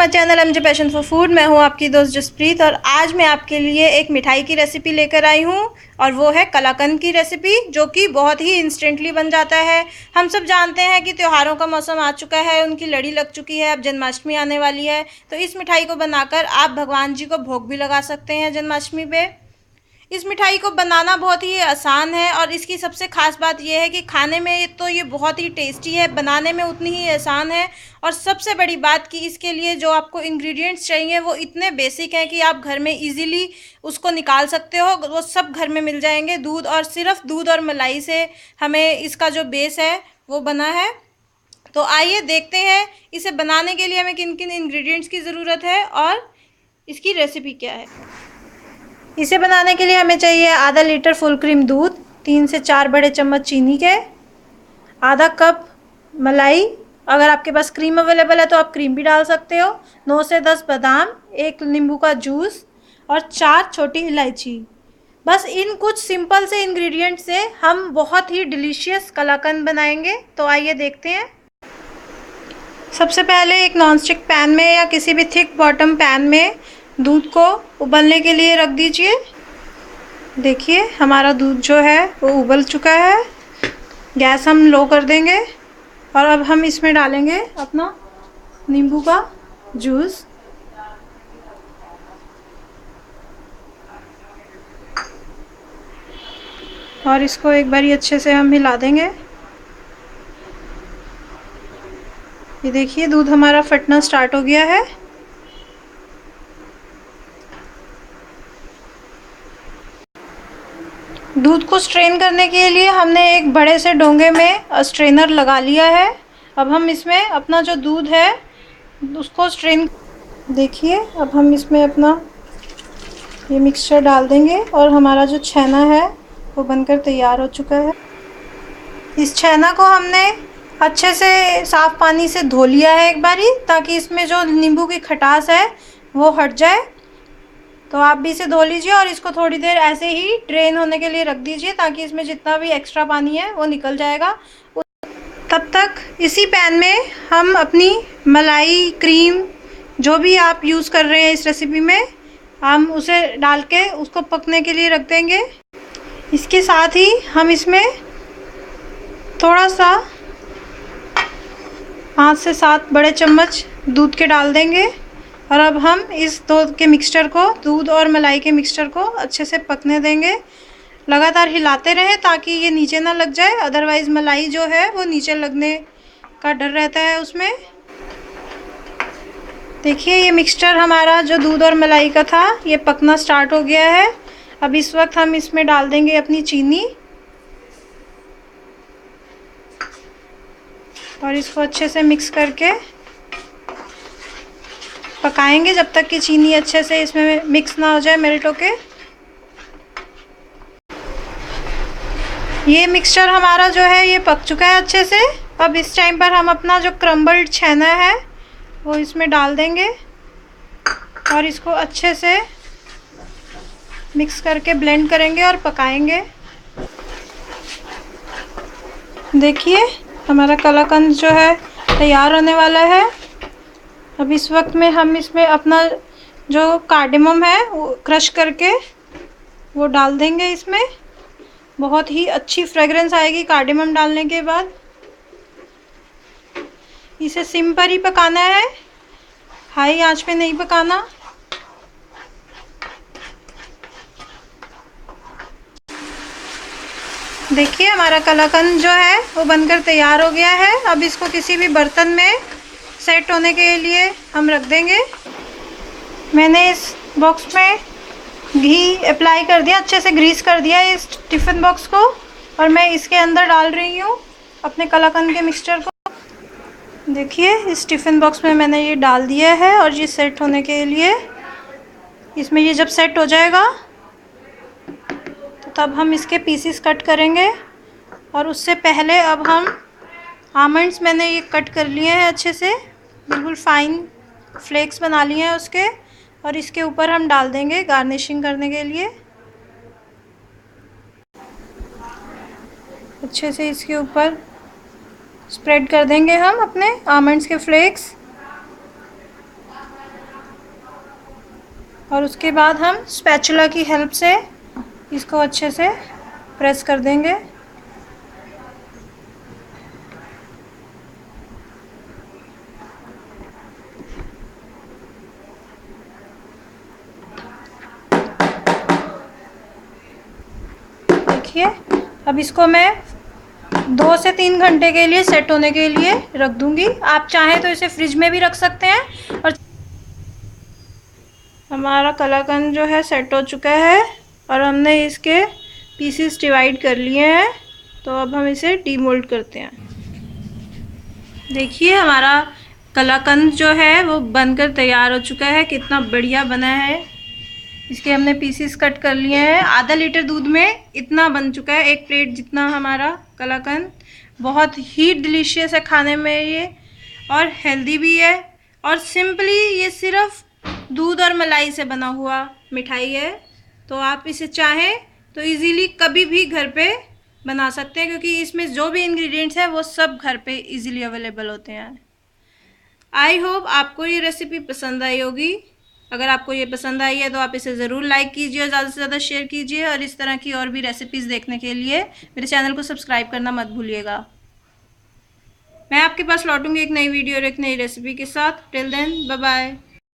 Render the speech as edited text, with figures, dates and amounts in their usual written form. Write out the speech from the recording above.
My channel MJ passion for food. मैं हूं आपकी दोस्त जसप्रीत और आज मैं आपके लिए एक मिठाई की रेसिपी लेकर आई हूं और वो है कलाकंद की रेसिपी, जो कि बहुत ही इंस्टेंटली बन जाता है। हम सब जानते हैं कि त्योहारों का मौसम आ चुका है, उनकी लड़ी लग चुकी है, अब जन्माष्टमी आने वाली है। तो इस मिठाई को बनाकर आप भगवान जी को भोग भी लगा सकते हैं जन्माष्टमी पे। इस मिठाई को बनाना बहुत ही आसान है और इसकी सबसे ख़ास बात यह है कि खाने में तो ये बहुत ही टेस्टी है, बनाने में उतनी ही आसान है। और सबसे बड़ी बात कि इसके लिए जो आपको इंग्रेडिएंट्स चाहिए वो इतने बेसिक हैं कि आप घर में इजीली उसको निकाल सकते हो, वो सब घर में मिल जाएंगे। दूध और सिर्फ दूध और मलाई से हमें इसका जो बेस है वो बना है। तो आइए देखते हैं इसे बनाने के लिए हमें किन किन इंग्रेडिएंट्स की ज़रूरत है और इसकी रेसिपी क्या है। इसे बनाने के लिए हमें चाहिए आधा लीटर फुल क्रीम दूध, 3 से 4 बड़े चम्मच चीनी के, आधा कप मलाई। अगर आपके पास क्रीम अवेलेबल है तो आप क्रीम भी डाल सकते हो। 9 से 10 बादाम, 1 नींबू का जूस और 4 छोटी इलायची। बस इन कुछ सिंपल से इंग्रेडिएंट से हम बहुत ही डिलीशियस कलाकंद बनाएंगे। तो आइए देखते हैं। सबसे पहले एक नॉनस्टिक पैन में या किसी भी थिक बॉटम पैन में दूध को उबलने के लिए रख दीजिए। देखिए हमारा दूध जो है वो उबल चुका है। गैस हम लो कर देंगे और अब हम इसमें डालेंगे अपना नींबू का जूस। और इसको एक बार अच्छे से हम हिला देंगे। ये देखिए दूध हमारा फटना स्टार्ट हो गया है। दूध को स्ट्रेन करने के लिए हमने एक बड़े से डोंगे में स्ट्रेनर लगा लिया है। अब हम इसमें अपना जो दूध है उसको स्ट्रेन, देखिए अब हम इसमें अपना ये मिक्सचर डाल देंगे और हमारा जो छेना है वो बनकर तैयार हो चुका है। इस छेना को हमने अच्छे से साफ़ पानी से धो लिया है एक बारी, ताकि इसमें जो नींबू की खटास है वो हट जाए। तो आप भी इसे धो लीजिए और इसको थोड़ी देर ऐसे ही ड्रेन होने के लिए रख दीजिए, ताकि इसमें जितना भी एक्स्ट्रा पानी है वो निकल जाएगा। तब तक इसी पैन में हम अपनी मलाई, क्रीम जो भी आप यूज़ कर रहे हैं इस रेसिपी में, हम उसे डाल के उसको पकने के लिए रख देंगे। इसके साथ ही हम इसमें थोड़ा सा 5 से 7 बड़े चम्मच दूध के डाल देंगे। और अब हम इस दूध और मलाई के मिक्सचर को अच्छे से पकने देंगे। लगातार हिलाते रहें ताकि ये नीचे ना लग जाए, अदरवाइज़ मलाई जो है वो नीचे लगने का डर रहता है उसमें। देखिए ये मिक्सचर हमारा जो दूध और मलाई का था ये पकना स्टार्ट हो गया है। अब इस वक्त हम इसमें डाल देंगे अपनी चीनी और इसको अच्छे से मिक्स करके पकाएंगे जब तक कि चीनी अच्छे से इसमें मिक्स ना हो जाए, मेल्ट होके। ये मिक्सचर हमारा जो है ये पक चुका है अच्छे से। अब इस टाइम पर हम अपना जो क्रम्बल्ड छेना है वो इसमें डाल देंगे और इसको अच्छे से मिक्स करके ब्लेंड करेंगे और पकाएंगे। देखिए हमारा कलाकंद जो है तैयार होने वाला है। अब इस वक्त में हम इसमें अपना जो कार्डेमम है वो क्रश करके वो डाल देंगे इसमें। बहुत ही अच्छी फ्रेगरेंस आएगी कार्डेमम डालने के बाद। इसे सिम पर ही पकाना है, हाई आंच पे नहीं पकाना। देखिए हमारा कलाकंद जो है वो बनकर तैयार हो गया है। अब इसको किसी भी बर्तन में सेट होने के लिए हम रख देंगे। मैंने इस बॉक्स में घी अप्लाई कर दिया, अच्छे से ग्रीस कर दिया इस टिफ़िन बॉक्स को, और मैं इसके अंदर डाल रही हूँ अपने कलाकंद के मिक्सचर को। देखिए इस टिफ़िन बॉक्स में मैंने ये डाल दिया है और ये सेट होने के लिए इसमें ये जब सेट हो जाएगा तो तब हम इसके पीसेस कट करेंगे। और उससे पहले अब हम आमंड्स मैंने ये कट कर लिए हैं अच्छे से, बिल्कुल फाइन फ्लेक्स बना लिए हैं उसके, और इसके ऊपर हम डाल देंगे गार्निशिंग करने के लिए। अच्छे से इसके ऊपर स्प्रेड कर देंगे हम अपने आमंड्स के फ्लेक्स। और उसके बाद हम स्पैचुला की हेल्प से इसको अच्छे से प्रेस कर देंगे। देखिए, अब इसको मैं 2 से 3 घंटे के लिए सेट होने के लिए रख दूंगी। आप चाहें तो इसे फ्रिज में भी रख सकते हैं। और हमारा कलाकंद जो है सेट हो चुका है और हमने इसके पीसेस डिवाइड कर लिए हैं। तो अब हम इसे डीमोल्ड करते हैं। देखिए, हमारा कलाकंद जो है वो बनकर तैयार हो चुका है। कितना बढ़िया बना है। इसके हमने पीसेस कट कर लिए हैं। आधा लीटर दूध में इतना बन चुका है, 1 प्लेट जितना हमारा कलाकंद। बहुत ही डिलीशियस है खाने में ये, और हेल्दी भी है। और सिंपली ये सिर्फ दूध और मलाई से बना हुआ मिठाई है। तो आप इसे चाहें तो इजीली कभी भी घर पे बना सकते हैं, क्योंकि इसमें जो भी इंग्रेडिएंट्स हैं वो सब घर पे इजीली अवेलेबल होते हैं। आई होप आपको ये रेसिपी पसंद आई होगी। अगर आपको ये पसंद आई है तो आप इसे ज़रूर लाइक कीजिए और ज़्यादा से ज़्यादा शेयर कीजिए। और इस तरह की और भी रेसिपीज़ देखने के लिए मेरे चैनल को सब्सक्राइब करना मत भूलिएगा। मैं आपके पास लौटूंगी एक नई वीडियो और एक नई रेसिपी के साथ। Till then, bye bye.